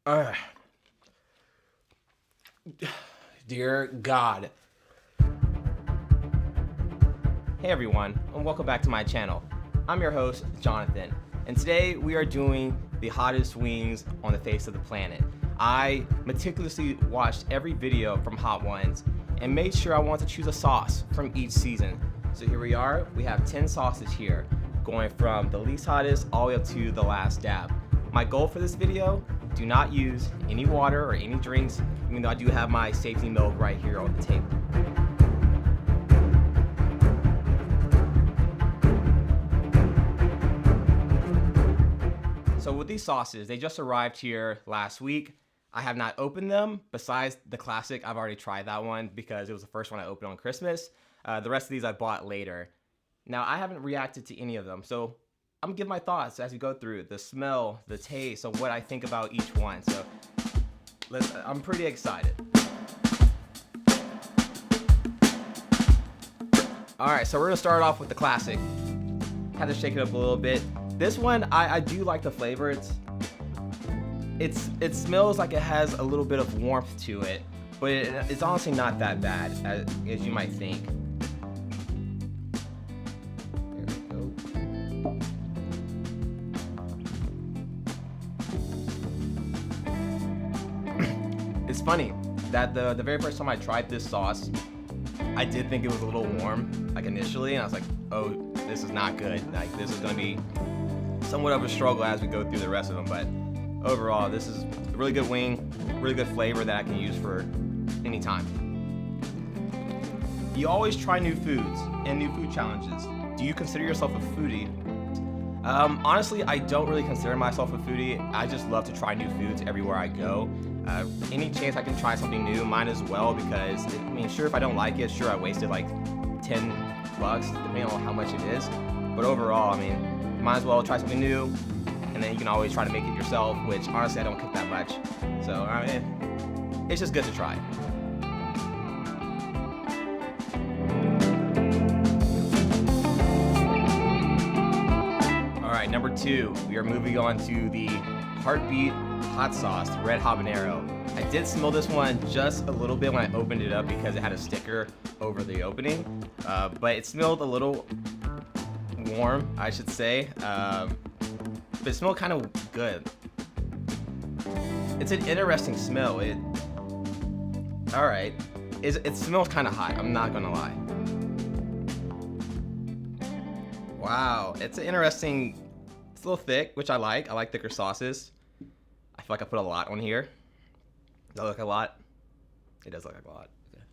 Uh, Dear God. Hey everyone, and welcome back to my channel. I'm your host, Jonathan, and today we are doing the hottest wings on the face of the planet. I meticulously watched every video from Hot Ones and made sure I wanted to choose a sauce from each season. So here we are, we have 10 sauces here, going from the least hottest all the way up to the last dab. My goal for this video, do not use any water or any drinks, even though I do have my safety milk right here on the table. So with these sauces, they just arrived here last week. I have not opened them, besides the classic. I've already tried that one because it was the first one I opened on Christmas. The rest of these I bought later. Now, I haven't reacted to any of them, so I'm gonna give my thoughts as we go through the smell, the taste, of what I think about each one. So I'm pretty excited. All right, so we're gonna start off with the classic. Had to shake it up a little bit. This one, I do like the flavor. It smells like it has a little bit of warmth to it, but it's honestly not that bad as you might think. There we go. It's funny that the very first time I tried this sauce, I did think it was a little warm, like initially, and I was like, oh, this is not good. Like, this is gonna be somewhat of a struggle as we go through the rest of them, but overall, this is a really good wing, really good flavor that I can use for any time. You always try new foods and new food challenges. Do you consider yourself a foodie? Honestly, I don't really consider myself a foodie. I just love to try new foods everywhere I go. Any chance I can try something new, might as well, because sure, if I don't like it, sure, I wasted like $10, depending on how much it is. But overall, might as well try something new, and then you can always try to make it yourself, which honestly I don't cook that much. So it's just good to try. All right, number 2, we are moving on to the Heartbeat hot sauce, red habanero. I did smell this one just a little bit when I opened it up because it had a sticker over the opening, but it smelled a little warm, I should say, but it smelled kind of good. It's an interesting smell. All right, it smells kind of hot, I'm not gonna lie. Wow, it's an interesting, it's a little thick, which I like thicker sauces. I feel like I put a lot on here. Does that look like a lot? It does look like a lot. Okay.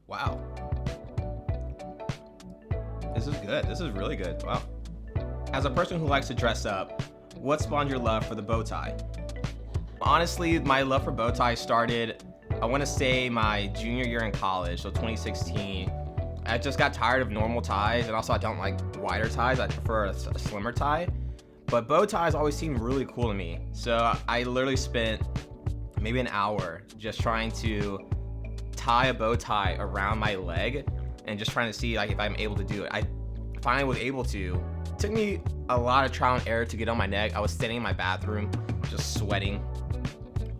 Wow. This is good. This is really good. Wow. As a person who likes to dress up, what spawned your love for the bow tie? Honestly, my love for bow ties started, I want to say, my junior year in college, so 2016. I just got tired of normal ties, and also I don't like wider ties. I prefer a slimmer tie. But bow ties always seemed really cool to me. So I literally spent maybe an hour just trying to tie a bow tie around my leg and just trying to see if I'm able to do it. I finally was able to. It took me a lot of trial and error to get on my neck. I was sitting in my bathroom just sweating,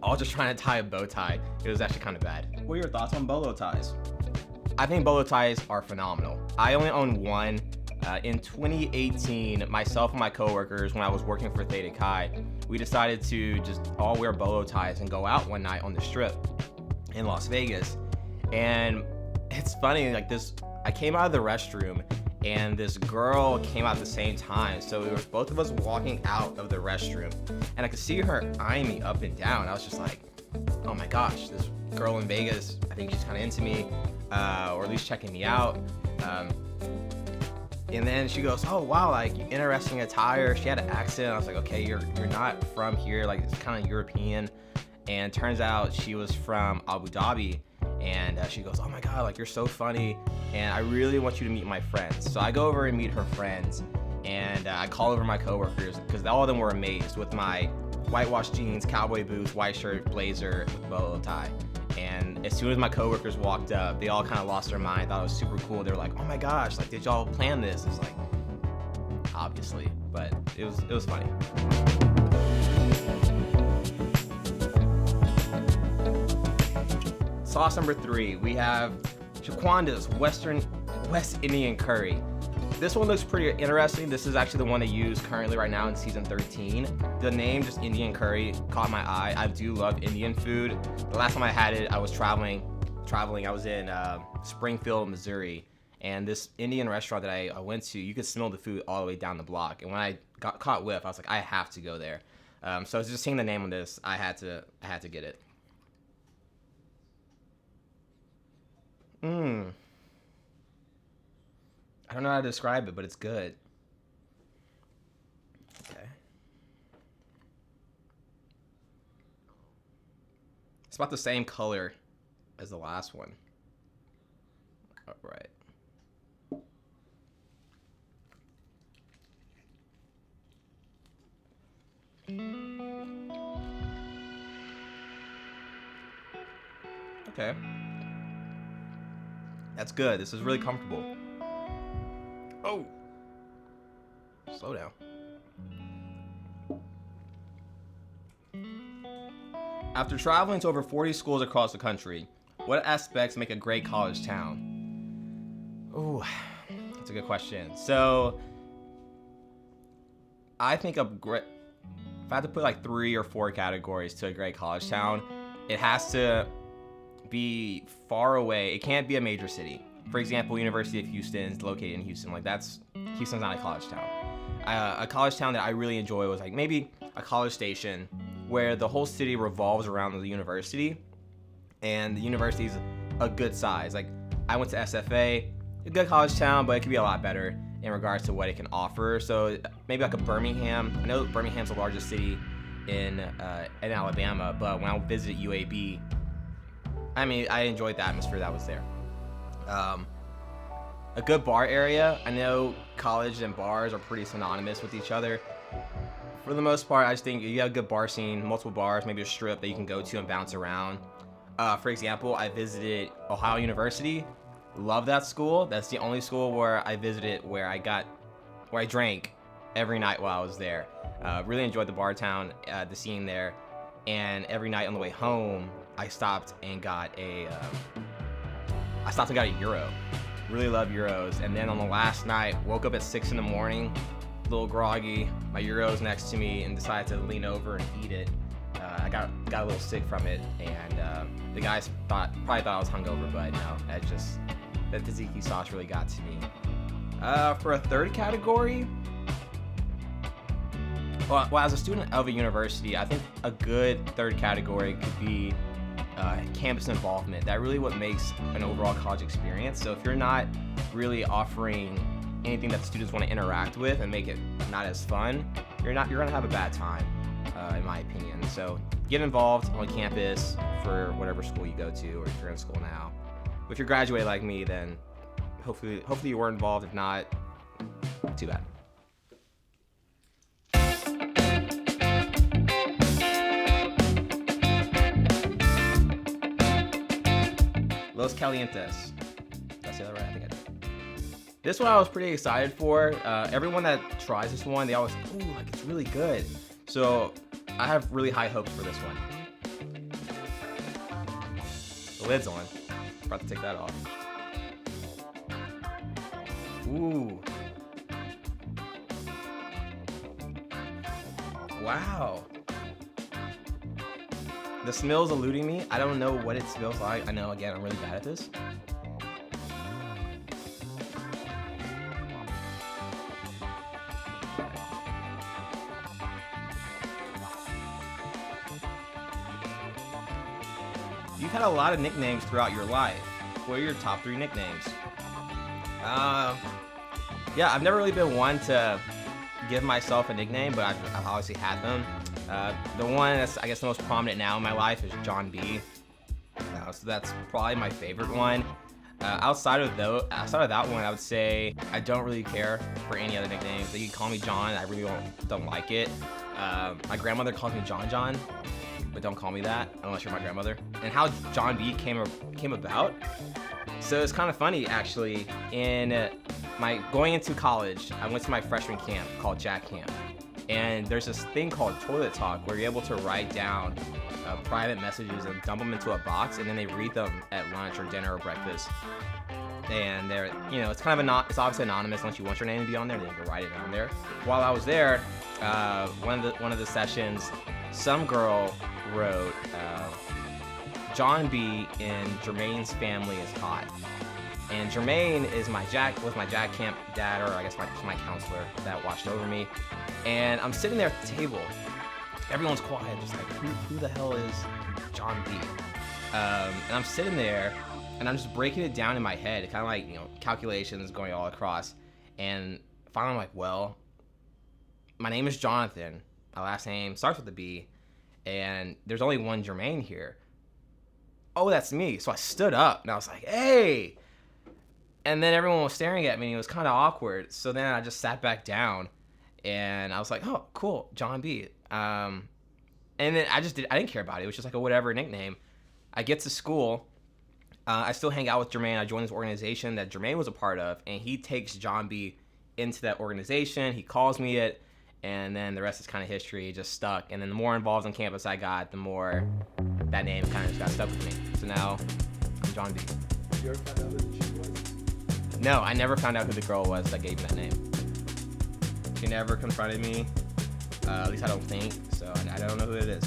all just trying to tie a bow tie. It was actually kind of bad. What are your thoughts on bolo ties? I think bolo ties are phenomenal. I only own one. In 2018, myself and my coworkers, when I was working for Theta Chi, we decided to just all wear bolo ties and go out one night on the strip in Las Vegas. And it's funny, I came out of the restroom and this girl came out at the same time. So it was both of us walking out of the restroom, and I could see her eyeing me up and down. I was just like, oh my gosh, this girl in Vegas, I think she's kind of into me, or at least checking me out. And then she goes, oh wow, interesting attire. She had an accent. I was like, okay, you're not from here, it's kind of European. And turns out she was from Abu Dhabi. And she goes, oh my god, you're so funny, and I really want you to meet my friends. So I go over and meet her friends, and I call over my coworkers because all of them were amazed with my whitewashed jeans, cowboy boots, white shirt, blazer with a bolo tie. And as soon as my coworkers walked up, they all kind of lost their mind. Thought it was super cool. They were like, "Oh my gosh! Like, did y'all plan this?" It's like, obviously, but it was funny. Sauce number 3, we have Shaquanda's West Indian Curry. This one looks pretty interesting. This is actually the one they use currently right now in season 13. The name, just Indian Curry, caught my eye. I do love Indian food. The last time I had it, I was traveling. I was in Springfield, Missouri, and this Indian restaurant that I went to, you could smell the food all the way down the block. And when I got caught whiff, I was like, I have to go there. So just seeing the name on this, I had to get it. I don't know how to describe it, but it's good. Okay. It's about the same color as the last one. All right. Okay. That's good. This is really comfortable. Oh! Slow down. After traveling to over 40 schools across the country, what aspects make a great college town? Ooh, that's a good question. So, I think if I had to put like 3 or 4 categories to a great college town, it has to be far away. It can't be a major city. For example, University of Houston is located in Houston. Like Houston's not a college town. A college town that I really enjoy was like maybe a College Station, where the whole city revolves around the university, and the university is a good size. Like I went to SFA, a good college town, but it could be a lot better in regards to what it can offer. So maybe like a Birmingham. I know Birmingham's the largest city in Alabama, but when I visited UAB, I mean, I enjoyed the atmosphere that was there. A good bar area. I know college and bars are pretty synonymous with each other. For the most part, I just think you have a good bar scene, multiple bars, maybe a strip that you can go to and bounce around. For example, I visited Ohio University. Love that school. That's the only school where I visited where I drank every night while I was there. Really enjoyed the bar town, the scene there. And every night on the way home, I stopped and got a Euro. Really love Euros. And then on the last night, woke up at 6 in the morning, a little groggy, my Euros next to me, and decided to lean over and eat it. I got a little sick from it, and the guys probably thought I was hungover, but no, that tzatziki sauce really got to me. For a third category, well, as a student of a university, I think a good third category could be campus involvement. That really what makes an overall college experience. So if you're not really offering anything that the students want to interact with and make it not as fun, you're gonna have a bad time, in my opinion. So get involved on campus for whatever school you go to, or if you're in school now. If you're graduating like me, then hopefully you were involved. If not, too bad. Los Calientes. Did I say that right? I think I did. This one I was pretty excited for. Everyone that tries this one, they always, ooh, like it's really good. So I have really high hopes for this one. The lid's on. About to take that off. Ooh. Wow. The smell's eluding me. I don't know what it smells like. I know, again, I'm really bad at this. You've had a lot of nicknames throughout your life. What are your top 3 nicknames? Yeah, I've never really been one to give myself a nickname, but I've obviously had them. The one that's, I guess, the most prominent now in my life is John B. So that's probably my favorite one. Outside of that one, I would say I don't really care for any other nicknames. You can call me John. I really don't like it. My grandmother calls me John John. but don't call me that unless you're my grandmother. And how John B came about. So it's kind of funny, actually. In going into college, I went to my freshman camp called Jack Camp. And there's this thing called Toilet Talk where you're able to write down private messages and dump them into a box, and then they read them at lunch or dinner or breakfast. And they're, it's kind of it's obviously anonymous unless you want your name to be on there, then you can write it down there. While I was there, one of the sessions, some girl wrote, John B in Jermaine's family is hot. And Jermaine was my Jack Camp dad, or I guess my counselor that watched over me. And I'm sitting there at the table. Everyone's quiet, just like, who the hell is John B? And I'm sitting there, and I'm just breaking it down in my head, kind of like, calculations going all across. And finally I'm like, well, my name is Jonathan. My last name starts with a B, and there's only one Jermaine here. Oh, that's me. So I stood up, and I was like, hey! And then everyone was staring at me, and it was kind of awkward. So then I just sat back down, and I was like, oh, cool, John B. And then I didn't care about it. It was just like a whatever nickname. I get to school. I still hang out with Jermaine. I joined this organization that Jermaine was a part of, and he takes John B into that organization. He calls me it, and then the rest is kind of history. It just stuck. And then the more involved on campus I got, the more that name kind of just got stuck with me. So now I'm John B. Did you ever find out who she was? No, I never found out who the girl was that gave me that name. She never confronted me. At least I don't think. So I don't know who it is.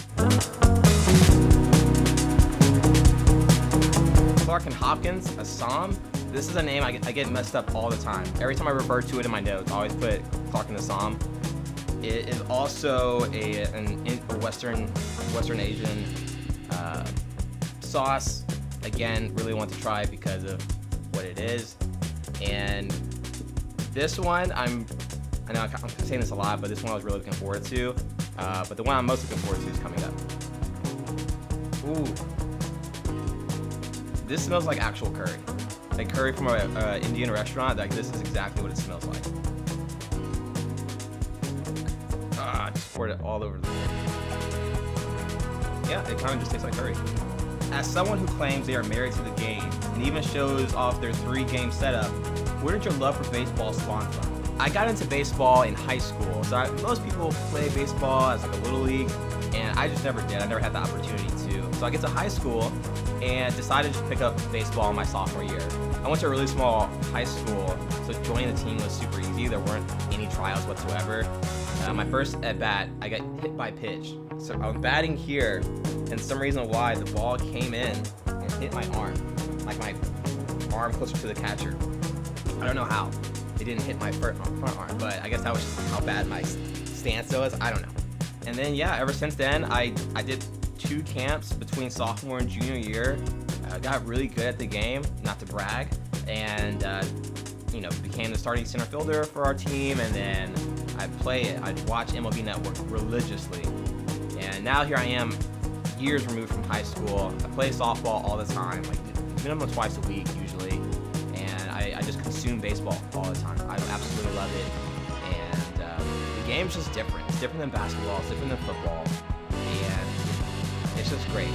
Clark and Hopkins, Assam. This is a name I get messed up all the time. Every time I refer to it in my notes, I always put Clark and Assam. It is also a Western Asian sauce. Again, really want to try it because of what it is. And this one, I know I'm saying this a lot, but this one I was really looking forward to. But the one I'm most looking forward to is coming up. Ooh. This smells like actual curry. Like curry from an Indian restaurant. Like, this is exactly what it smells like. Just poured it all over the floor. Yeah, it kind of just tastes like curry. As someone who claims they are married to the game and even shows off their 3-game setup, where did your love for baseball spawn from? I got into baseball in high school. So most people play baseball as like a little league, and I just never did. I never had the opportunity to. So I get to high school and decided to pick up baseball my sophomore year. I went to a really small high school, so joining the team was super easy. There weren't any trials whatsoever. My first at bat, I got hit by pitch. So I'm batting here, and some reason why the ball came in and hit my arm, like my arm closer to the catcher. I don't know how. It didn't hit my front arm, but I guess that was just how bad my stance was. I don't know. And then, yeah, ever since then, I did 2 camps between sophomore and junior year. Got really good at the game, not to brag, and became the starting center fielder for our team. And then I'd watch MLB Network religiously. And now here I am, years removed from high school. I play softball all the time, like minimum twice a week usually. And I just consume baseball all the time. I absolutely love it. And the game's just different. It's different than basketball. It's different than football. And it's just great.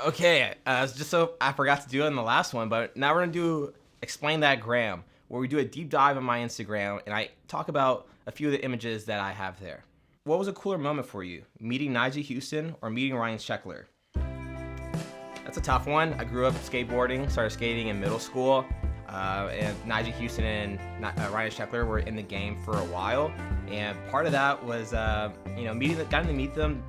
Okay, just so I forgot to do it in the last one, but now we're gonna do Explain That Gram, where we do a deep dive on my Instagram and I talk about a few of the images that I have there. What was a cooler moment for you? Meeting Nyjah Houston or meeting Ryan Sheckler? That's a tough one. I grew up skateboarding, started skating in middle school, and Nyjah Houston and Ryan Sheckler were in the game for a while, and part of that was, getting to meet them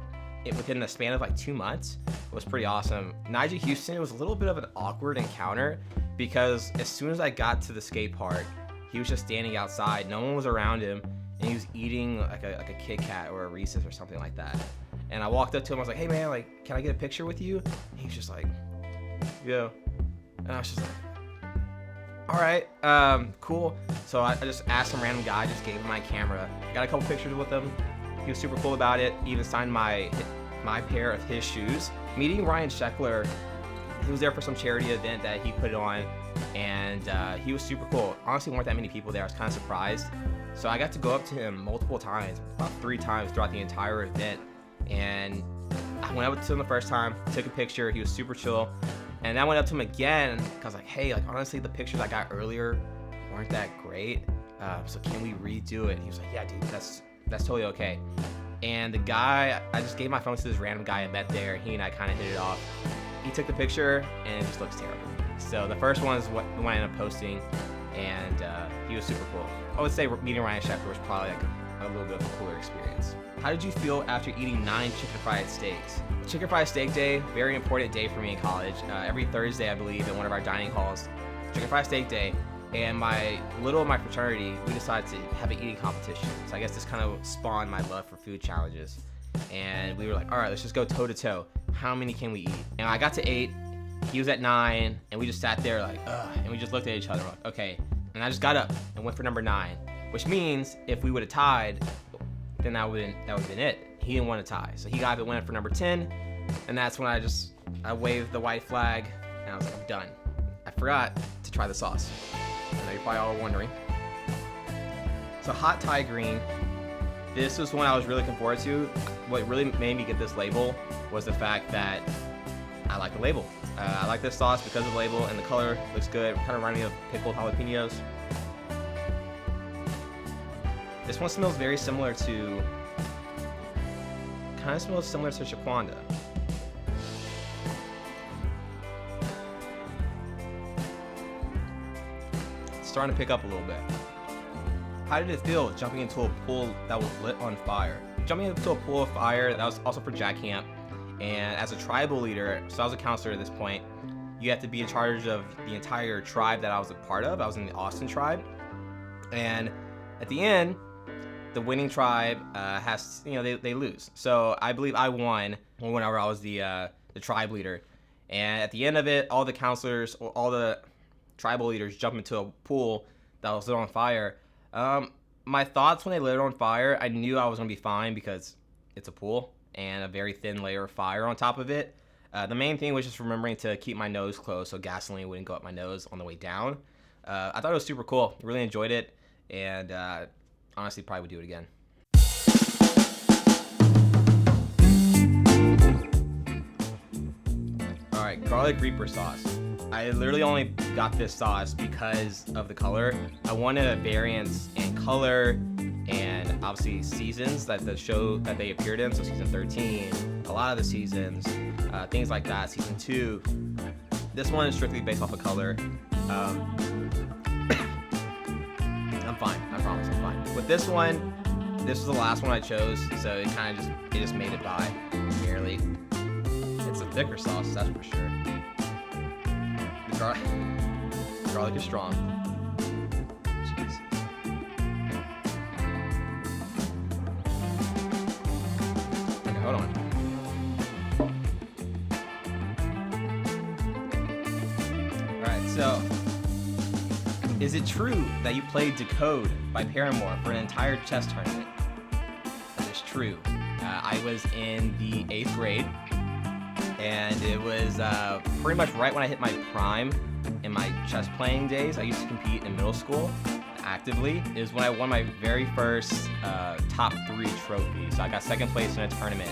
within the span of like 2 months. It was pretty awesome. Nyjah Houston, it was a little bit of an awkward encounter because as soon as I got to the skate park, he was just standing outside. No one was around him, and he was eating like a Kit Kat or a Reese's or something like that. And I walked up to him. I was like, "Hey man, like, can I get a picture with you?" And he was just like, "Yeah." And I was just like, "All right, cool." So I just asked some random guy, just gave him my camera. Got a couple pictures with him. He was super cool about it. He even signed my pair of his shoes. Meeting Ryan Sheckler, he was there for some charity event that he put on, and he was super cool. Honestly, weren't that many people there. I was kind of surprised. So I got to go up to him multiple times, about 3 times throughout the entire event. And I went up to him the first time, took a picture. He was super chill. And then I went up to him again. I was like, hey, like honestly, the pictures I got earlier weren't that great. So can we redo it? He was like, yeah, dude, that's totally okay. And the guy, I just gave my phone to this random guy I met there. He and I kind of hit it off. He took the picture, and it just looks terrible. So the first one is what I ended up posting, and he was super cool. I would say meeting Ryan Shepherd was probably like a little bit of a cooler experience. How did you feel after eating 9 chicken fried steaks? Chicken fried steak day, very important day for me in college. Every Thursday, I believe, in one of our dining halls, chicken fried steak day. And my fraternity, we decided to have an eating competition. So I guess this kind of spawned my love for food challenges. And we were like, all right, let's just go toe to toe. How many can we eat? And I got to 8, he was at 9, and we just sat there like, ugh, and we just looked at each other like, okay. And I just got up and went for number 9, which means if we would have tied, then that would have been it. He didn't want to tie. So he got up and went for number 10, and that's when I waved the white flag, and I was like, I'm done. I forgot to try the sauce. I know you're probably all wondering. So hot Thai green, this was one I was really looking forward to. What really made me get this label was the fact that I like the label. I like this sauce because of the label, and the color looks good. Kind of reminding me of pickled jalapenos. This one smells very similar to, kind of smells similar to Shaquanda. Starting to pick up a little bit. How did it feel jumping into a pool that was lit on fire? Jumping into a pool of fire, that was also for Jack Camp. And as a tribal leader, so I was a counselor at this point, you have to be in charge of the entire tribe that I was a part of. I was in the Austin tribe. And at the end, the winning tribe has, they lose. So I believe I won whenever I was the tribe leader. And at the end of it, all the counselors, all the tribal leaders jump into a pool that was lit on fire. My thoughts when they lit it on fire, I knew I was gonna be fine because it's a pool and a very thin layer of fire on top of it. The main thing was just remembering to keep my nose closed so gasoline wouldn't go up my nose on the way down. I thought it was super cool. Really enjoyed it, and honestly probably would do it again. All right, garlic reaper sauce. I literally only got this sauce because of the color. I wanted a variance in color and obviously seasons that the show that they appeared in. So season 13, a lot of the seasons, things like that. Season 2. This one is strictly based off of color. I'm fine. I promise I'm fine. With this one, this was the last one I chose, so it kind of just made it by barely. It's a thicker sauce, that's for sure. The garlic is strong. Jeez. Okay, hold on. Alright, so is it true that you played Decode by Paramore for an entire chess tournament? That is true. I was in the 8th grade. And it was pretty much right when I hit my prime in my chess playing days. I used to compete in middle school actively. It was when I won my very first top 3 trophy. So I got 2nd place in a tournament.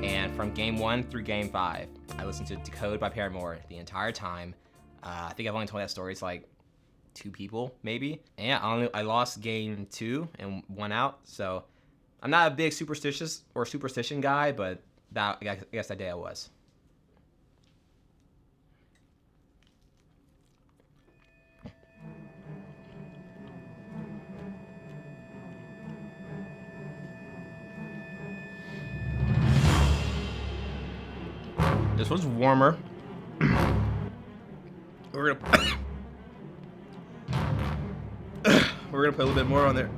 And from game 1 through game 5, I listened to Decode by Paramore the entire time. I think I've only told that story to like 2 people, maybe. And yeah, I lost game 2 and won out. So I'm not a big superstition guy, but I guess that day I was. This one's warmer. We're gonna put a little bit more on there.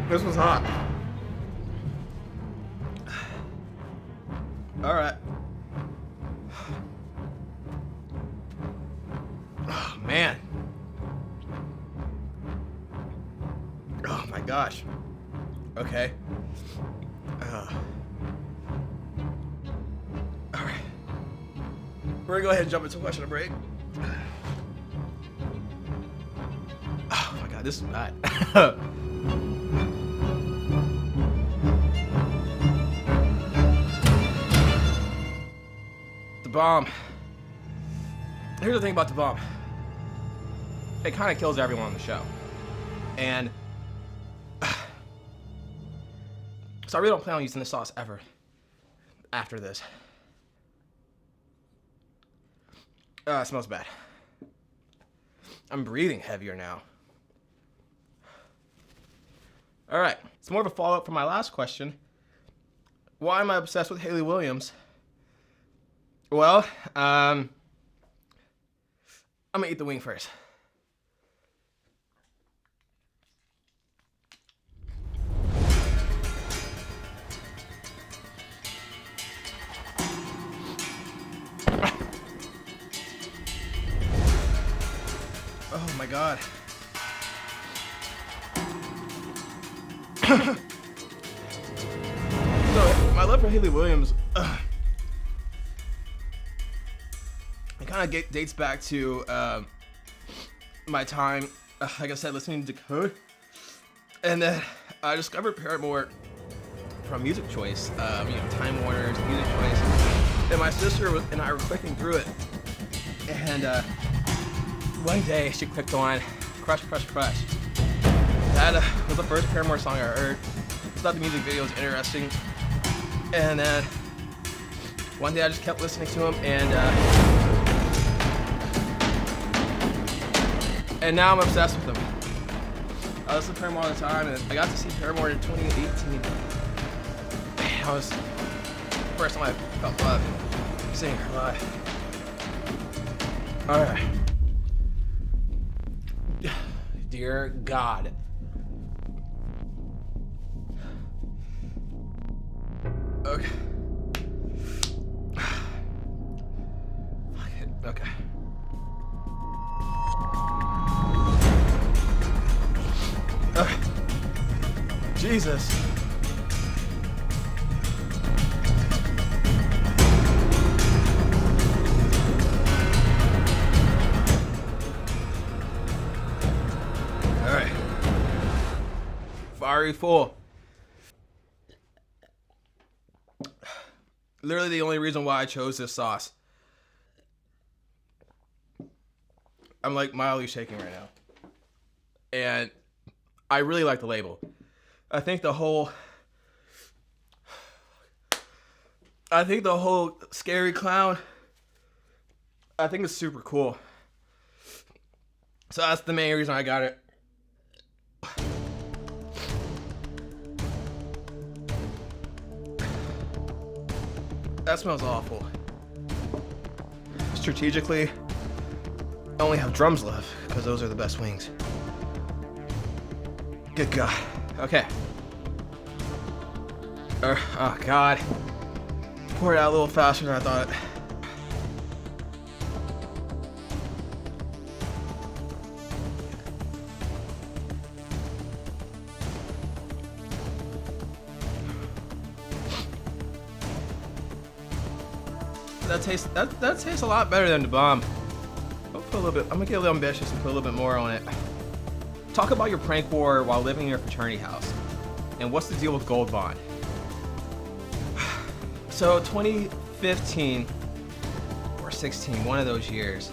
This was hot. All right. gosh. Okay. All right. We're gonna go ahead and jump into question and break. Oh my god, this is bad. The bomb. Here's the thing about the bomb. It kind of kills everyone on the show. And so I really don't plan on using this sauce ever after this. It smells bad. I'm breathing heavier now. All right, it's more of a follow-up from my last question. Why am I obsessed with Hayley Williams? Well, I'm gonna eat the wing first. Oh my god. So, my love for Hayley Williams, it kind of dates back to my time, like I said, listening to Decode. And then I discovered Paramore from Music Choice, Time Warner's Music Choice. And my sister and I were clicking through it. And one day she clicked on Crush, Crush, Crush. That was the first Paramore song I heard. I thought the music video was interesting. And then one day I just kept listening to him, and now I'm obsessed with them. I listen to Paramore all the time, and I got to see Paramore in 2018. That was the first time I felt love seeing her live. All right. Dear God. Okay. Fuck it. Okay. Okay. Jesus. All right. Fiery full. Literally the only reason why I chose this sauce. I'm like mildly shaking right now. And I really like the label. I think the whole scary clown, I think it's super cool. So that's the main reason I got it. That smells awful. Strategically, I only have drums left because those are the best wings. Good God. Okay. Oh God. Pour it out a little faster than I thought. That tastes a lot better than the bomb. I'm gonna get a little ambitious and put a little bit more on it. Talk about your prank war while living in your fraternity house. And what's the deal with Gold Bond? So 2015 or 16, one of those years,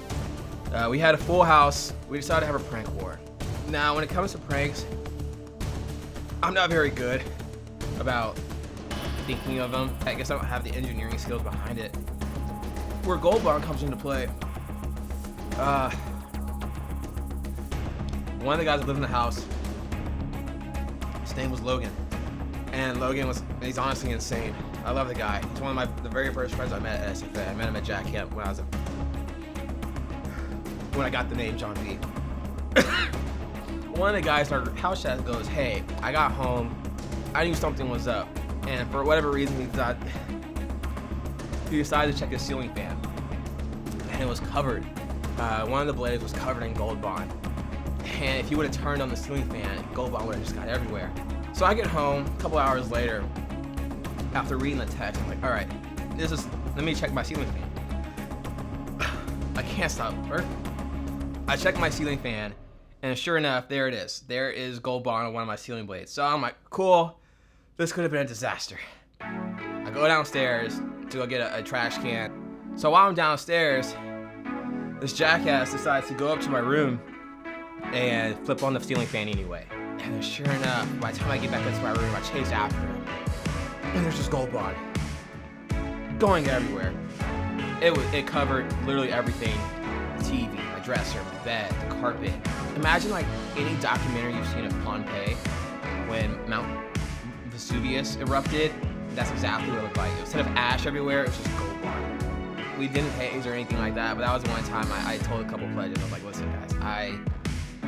we had a full house. We decided to have a prank war. Now, when it comes to pranks, I'm not very good about thinking of them. I guess I don't have the engineering skills behind it. Where Gold Bond comes into play, one of the guys that lived in the house, his name was Logan. And he's honestly insane. I love the guy. He's one of the very first friends I met at SFA. I met him at Jack Camp when I got the name John B. One of the guys in our house chat goes, "Hey, I got home. I knew something was up." And for whatever reason, he decided to check his ceiling fan. And it was covered. One of the blades was covered in Gold Bond. And if you would have turned on the ceiling fan, Gold Bond would have just got everywhere. So I get home a couple hours later, after reading the text, I'm like, all right, let me check my ceiling fan. I can't stop working. I check my ceiling fan, and sure enough, there it is. There is Gold Bond on one of my ceiling blades. So I'm like, cool, this could have been a disaster. I go downstairs to go get a trash can. So while I'm downstairs, this jackass decides to go up to my room and flip on the ceiling fan anyway. And then sure enough, by the time I get back into my room, I chase after him. And there's just Gold Bond going everywhere. It covered literally everything. The TV, my dresser, my bed, the carpet. Imagine like any documentary you've seen of Pompeii when Mount Vesuvius erupted. That's exactly what it looked like. Instead of ash everywhere, it was just Gold Bond. We didn't haze or anything like that, but that was the one time I told a couple pledges. I was like, listen guys,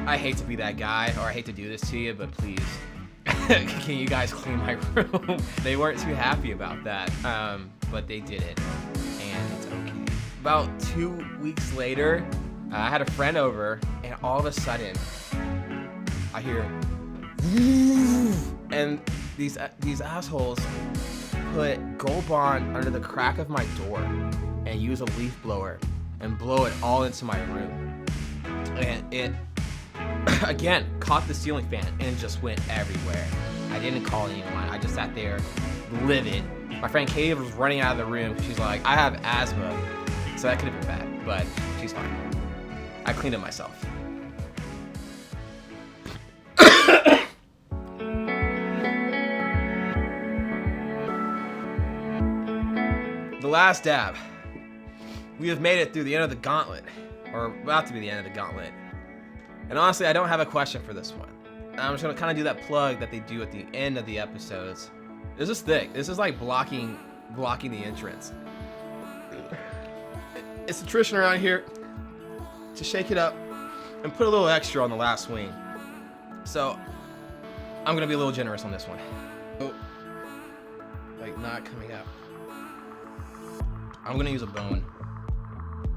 I hate to be that guy, or I hate to do this to you, but please, can you guys clean my room? They weren't too happy about that, but they did it, and it's okay. About 2 weeks later, I had a friend over, and all of a sudden, I hear, and these assholes put Gold Bond under the crack of my door and use a leaf blower and blow it all into my room. And it, again, caught the ceiling fan and just went everywhere. I didn't call anyone. I just sat there livid. My friend Katie was running out of the room. She's like, I have asthma, so that could have been bad, but she's fine. I cleaned it myself. The last dab. We have made it through the end of the gauntlet, or about to be the end of the gauntlet. And honestly, I don't have a question for this one. I'm just gonna kind of do that plug that they do at the end of the episodes. This is thick. This is like blocking the entrance. It's a tradition around here to shake it up and put a little extra on the last swing. So I'm gonna be a little generous on this one. Oh, like not coming out. I'm gonna use a bone.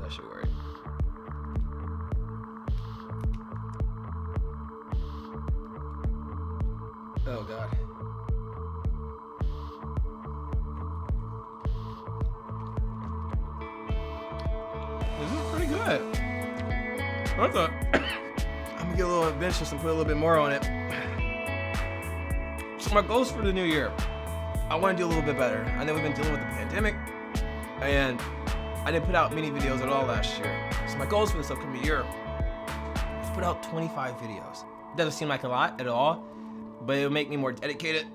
That should work. Oh god. This is pretty good. I thought I'm gonna get a little adventurous and put a little bit more on it. So my goals for the new year, I want to do a little bit better. I know we've been dealing with the pandemic, and I didn't put out many videos at all last year. So my goals for this upcoming year is put out 25 videos. It doesn't seem like a lot at all, but it'll make me more dedicated.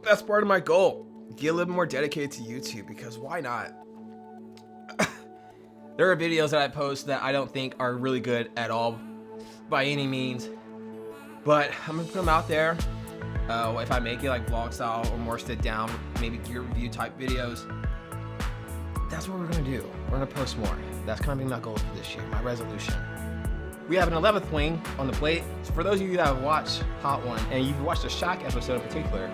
That's part of my goal. Get a little more dedicated to YouTube, because why not? There are videos that I post that I don't think are really good at all by any means, but I'm gonna put them out there. If I make it like vlog style or more sit down, maybe gear review type videos, that's what we're gonna do. We're gonna post more. That's gonna be my goal for this year, my resolution. We have an 11th wing on the plate. So for those of you that have watched Hot One, and you've watched the Shaq episode in particular,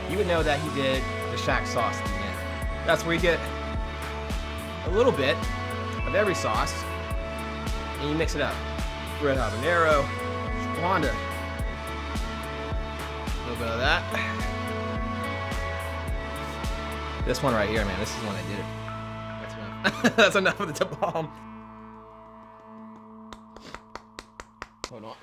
you would know that he did the Shaq sauce at the end. That's where you get a little bit of every sauce, and you mix it up. Red habanero, squander, a little bit of that. This one right here, man, this is when I did it. That's enough. That's enough of the bomb. Hold on.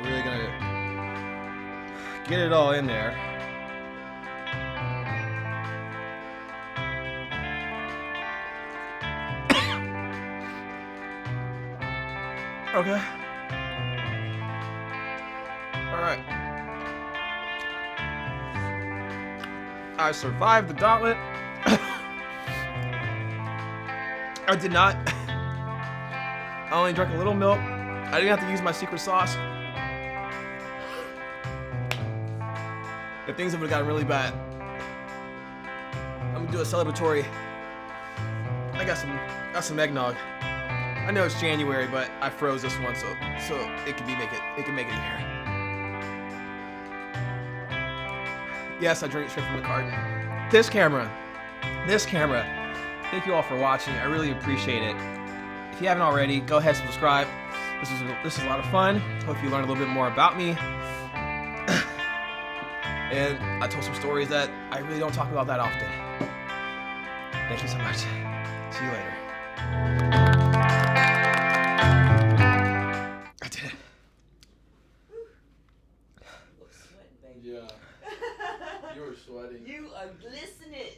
Really gonna get it all in there. Okay. All right. I survived the gauntlet. I did not. I only drank a little milk. I didn't have to use my secret sauce. If things would have gotten really bad, I'm gonna do a celebratory. I got some eggnog. I know it's January, but I froze this one so it can make it here. Yes, I drink it straight from the carton. This camera this camera. Thank you all for watching. I really appreciate it. If you haven't already, go ahead and subscribe. This is a lot of fun. Hope you learned a little bit more about me. And I told some stories that I really don't talk about that often. Thank you so much. See you later. I did it. Yeah. You were sweating. You are glistening.